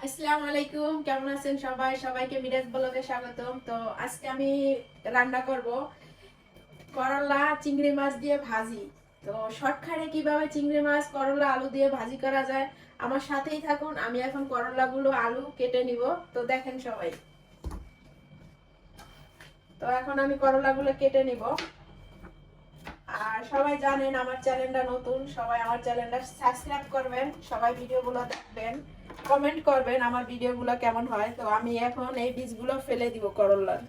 আসসালামু আলাইকুম, কেমন আছেন সবাই? সবাইকে মিরাজ ব্লগে স্বাগতম। তো আজকে আমি রান্না করব করলা চিংড়ি মাছ দিয়ে ভাজি। তো শর্টকাটে কিভাবে চিংড়ি মাছ করলা আলু দিয়ে ভাজি করা যায় আমার সাথেই থাকুন। আমি এখন করলাগুলো আলু কেটে নিব। তো দেখেন সবাই। তো এখন আমি করলাগুলো কেটে নিব। আর সবাই জানেন আমার চ্যানেলটা নতুন, সবাই আমার চ্যানেলটা সাবস্ক্রাইব করবেন, সবাই ভিডিওগুলো দেখবেন, কমেন্ট করবেন আমার ভিডিওগুলো কেমন হয়। তো আমি এখন এই বীজগুলো ফেলে দিব করলার।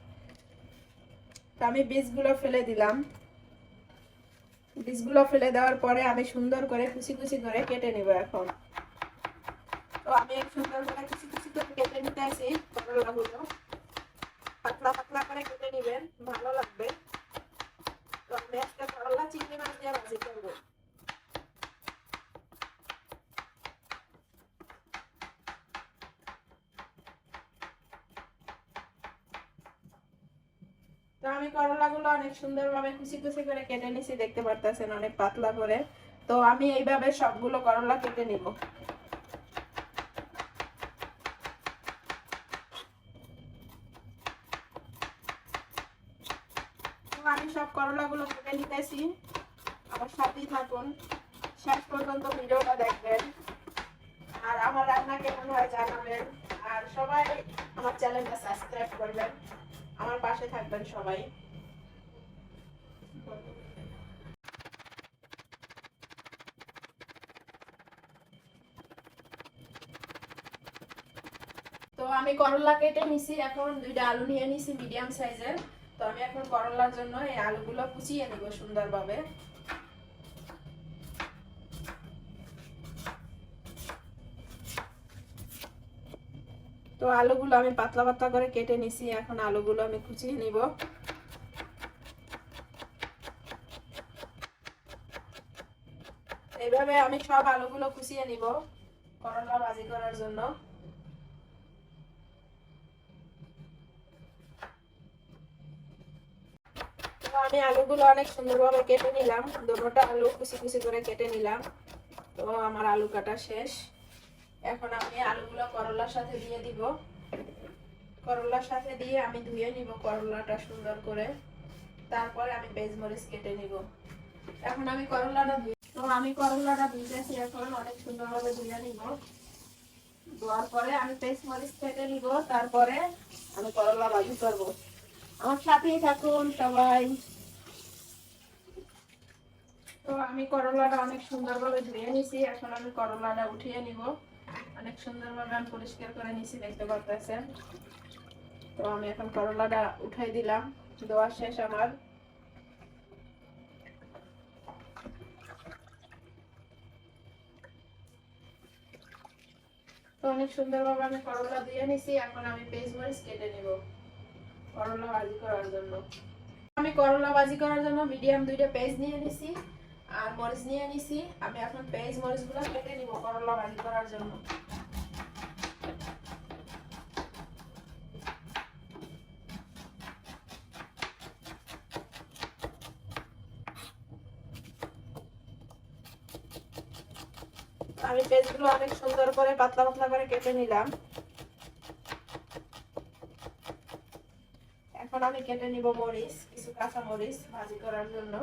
তো আমি বীজগুলো ফেলে দিলাম। বীজগুলো ফেলে দেওয়ার পরে আমি সুন্দর করে কুচি কুচি করে কেটে নিব এখন। তো আমি সুন্দর করে কুচি কুচি করে কেটে নিতে আসি করলাগুলো। পাতলা পাতলা করে কেটে নিবেন, ভালো লাগবে। তো আমি আজকে করলা চিংড়ি মাছ দিয়ে ভাজি করবো। তো আমি করলাগুলো অনেক সুন্দরভাবে কুচি কুচি করে কেটে নিছি, দেখতে পারতেছেন অনেক পাতলা করে। তো আমি এইভাবে সবগুলো করলা কেটে নিব। তো আমি সব করলাগুলো কেটে নিতেছি, আমার সাথেই থাকুন, শেষ পর্যন্ত ভিডিওটা দেখবেন। আর আমার রান্না কেমন হয় জানাবেন। আর সবাই আমার চ্যানেলটা সাবস্ক্রাইব করবেন, আমার পাশে থাকবেন সবাই। তো আমি করলা কেটে নিছি, এখন দুইটা আলু নিয়ে নিছি মিডিয়াম সাইজের। তো আমি এখন করলার জন্য এই আলুগুলো কুচিয়ে নেব সুন্দরভাবে। তো আলুগুলো আমি পাতলা পাতলা করে কেটে নিছি, এখন আলুগুলো আমি কুচিয়ে নিব। এইভাবে আমি সব আলুগুলো কুচিয়ে নিব করলা ভাজি করার জন্য। তো আমি আলুগুলো অনেক সুন্দরভাবে কেটে নিলাম, দুটোটা আলু কুচি কুচি করে কেটে নিলাম। তো আমার আলু কাটা শেষ। এখন আমি আলুগুলো করলার সাথে দিয়ে দিব। করলার সাথে দিয়ে আমি ধুয়ে নিব করলাটা সুন্দর করে। তারপরে আমি পেঁয়াজ মরিচ কেটে নিব। এখন আমি করলাটা তো আমি করলাটা ধুইতেছি, এখন অনেক সুন্দরভাবে ধুয়ে নিব। ধোয়ার পরে আমি পেস্ট মরিচ কেটে নিব, তারপরে আমি করলা ভাজি করব। আমার সাথেই থাকুন সবাই। তো আমি করলাটা অনেক সুন্দরভাবে ধুয়ে নিছি, এখন আমি করলাটা উঠিয়ে নিব। অনেক সুন্দরভাবে আমি পরিষ্কার করে নিছি, দেখতে পাচ্ছেন। তো আমি এখন করলাটা উঠাই দিলাম, ধোয়া শেষ আমার। তো অনেক সুন্দরভাবে আমি করলা ধুয়ে নিছি, এখন আমি পেঁয়াজ মরিচ কেটে নিব করলা ভাজি করার জন্য। আমি করলা ভাজি করার জন্য মিডিয়াম দুইটা পেঁয়াজ নিয়ে নিছি আর মরিচ নিয়ে নিছি। আমি এখন পেঁয়াজ মরিচগুলো কেটে নিব করলা ভাজি করার জন্য। আমি পেঁয়াজগুলো অনেক সুন্দর করে পাতলা পাতলা করে কেটে নিলাম। এখন আমি কেটে নিব মরিচ, কিছু কাঁচা মরিচ ভাজি করার জন্য।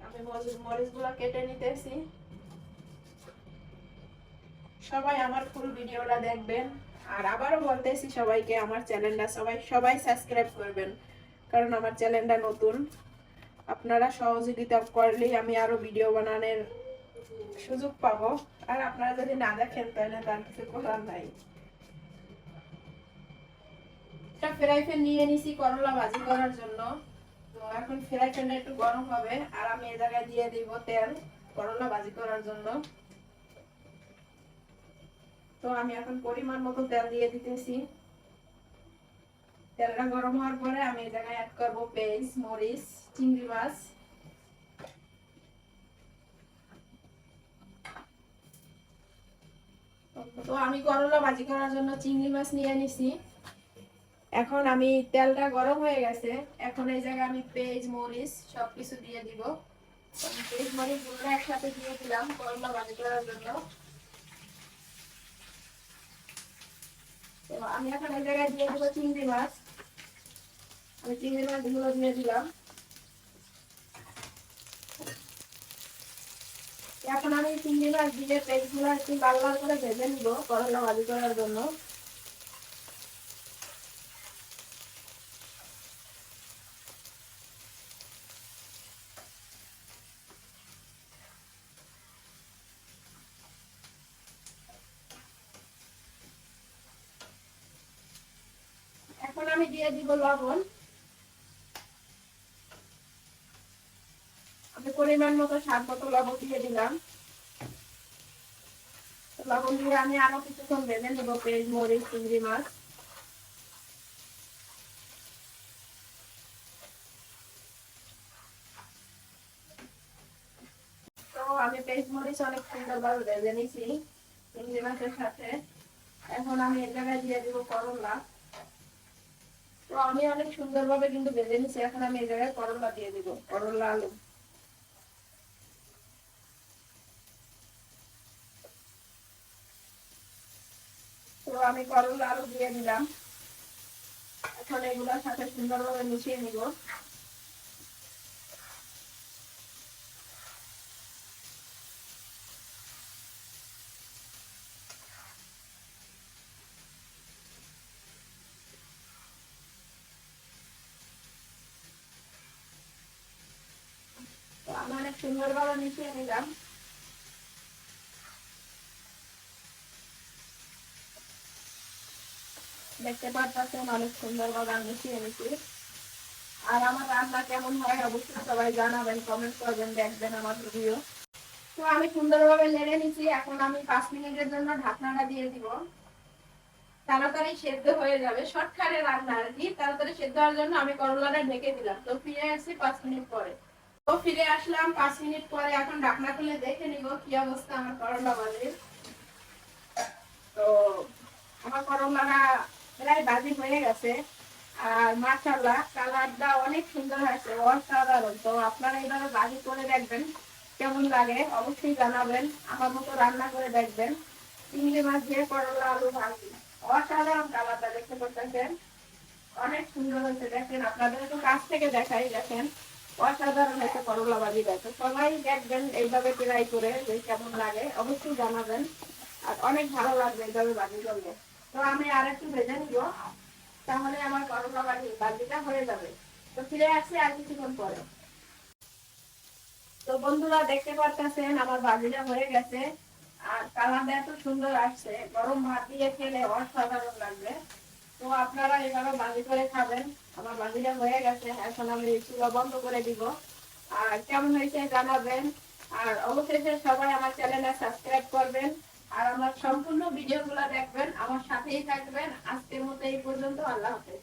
আমি মরিচগুলো কেটে নিতেছি। সবাই আমার ফুল ভিডিওটা দেখবেন। আর আবারও বলতেছি সবাইকে আমার চ্যানেলটা সবাই সবাই সাবস্ক্রাইব করবেন, কারণ আমার চ্যানেলটা নতুন। আপনারা সহযোগিতা করলেই আমি আরো ভিডিও বানানোর সুযোগ পাবো। আর আপনারা যদি না দেখেন তাহলে তার কিছু করার নাই। একটা ফ্রাই প্যান নিয়ে নিছি করলা ভাজি করার জন্য। তো এখন ফ্রাই প্যানটা একটু গরম হবে আর আমি এই জায়গায় দিয়ে দিব তেল করলা ভাজি করার জন্য। তো আমি এখন পরিমাণ মতো তেল দিয়ে দিতেছি। তেলটা গরম হওয়ার পরে আমি এই জায়গায় অ্যাড করব পেঁয়াজ মরিচ চিংড়ি মাছ। তো আমি করলা ভাজি করার জন্য চিংড়ি মাছ নিয়ে নিছি। এখন আমি তেলটা গরম হয়ে গেছে, এখন এই জায়গায় আমি পেঁয়াজ মরিচ সবকিছু দিয়ে দিব। পেঁয়াজ মরিচ গুলো একসাথে দিয়ে দিলাম করলা ভাজি করার জন্য। আমি এখন এই জায়গায় দিয়ে দেবো চিংড়ি মাছ। আমি চিংড়ি মাছগুলো দিয়ে দিলাম। এখন আমি চিংড়ি মাছ দিয়ে পেঁয়াজগুলো একটু লাল লাল করে ভেজে নিব করলা ভাজি করার জন্য। এখন আমি দিয়ে দিব লবণ। আমি পরিমাণ মতো স্বাদ মতো লবণ দিয়ে দিলাম। লবণ দিয়ে আমি আরো কিছুক্ষণ ভেজে নেবো পেঁয়াজ মরিচ চিংড়ি মাছ। তো আমি পেঁয়াজ মরিচ অনেক সুন্দরভাবে ভেজে নিয়েছি চিংড়ি মাছের সাথে। এখন আমি এর জায়গায় দিয়ে দিব করলা। তো আমি অনেক সুন্দরভাবে কিন্তু ভেজে নিয়েছি। এখন আমি এই জায়গায় করলা দিয়ে দিব, করলা আলু। তো আমি করলা আলু দিয়ে দিলাম। এখন এগুলোর সাথে সুন্দরভাবে মিশিয়ে নিব। তো আমি অনেক সুন্দরভাবে মিশিয়ে নিলাম। দেখতে পাচ্ছেন অনেক সুন্দরভাবে আমি মিশিয়ে নিচ্ছি। আর আমার রান্না কেমন হয় অবশ্যই সবাই জানাবেন, কমেন্ট করবেন, দেখবেন আমার ভিডিও। তো আমি সুন্দরভাবে নেড়ে নিচ্ছি। এখন আমি 5 মিনিটের জন্য ঢাকনাটা দিয়ে দিব। তাড়াতাড়ি সেদ্ধ হয়ে যাবে, শর্টকাটে রান্না আর কি। তাড়াতাড়ি সেদ্ধ হওয়ার জন্য আমি করলাটা ঢেকে দিলাম। তো ফিরে আসছি 5 মিনিট পরে। তো ফিরে আসলাম 5 মিনিট পরে। এখন ঢাকনা খুলে দেখে নিব কি অবস্থা আমার করলা ভাজির। তো আমার করলাটা প্রায় ভাজি হয়ে গেছে। আর মাশাআল্লাহ কালারটা অনেক সুন্দর হয়েছে, অসাধারণ। তো আপনারা এইভাবে ভাজি করে দেখবেন, কেমন লাগে অবশ্যই জানাবেন। আমার মতো রান্না করে দেখবেন। চিংড়ি মাছ দিয়ে করলা আলু ভাজি, অসাধারণ কালারটা দেখতে পাচ্ছেন, অনেক সুন্দর হয়েছে। দেখেন আপনাদের একটু কাছ থেকে দেখাই, দেখেন অসাধারণ হয়েছে করলা ভাজিটা। তো সবাই দেখবেন এইভাবে ট্রাই করে যে কেমন লাগে অবশ্যই জানাবেন। আর অনেক ভালো লাগবে এইভাবে ভাজি করলে। তো আমি আর একটু ভেজে নিব, তাহলে আমার করলা ভাজিটা হয়ে যাবে। তো ফিরে আসছি আর কিছুক্ষণ পরে। তো বন্ধুরা দেখতে পাচ্ছেন আমার ভাজিটা হয়ে গেছে। আর কালারটা এত সুন্দর আসছে, গরম ভাত দিয়ে খেলে অসাধারণ লাগবে। তো আপনারা এভাবে ভাজি করে খাবেন। আমার ভাজিটা হয়ে গেছে, এখন আমি চুলা বন্ধ করে দিব। আর কেমন হয়েছে জানাবেন। আর অবশেষে সবাই আমার চ্যানেলে সাবস্ক্রাইব করবেন। আর আমার সম্পূর্ণ ভিডিওগুলো দেখবেন, আমার সাথেই থাকবেন। আজকের মতো এই পর্যন্ত, আল্লাহ হাফেজ।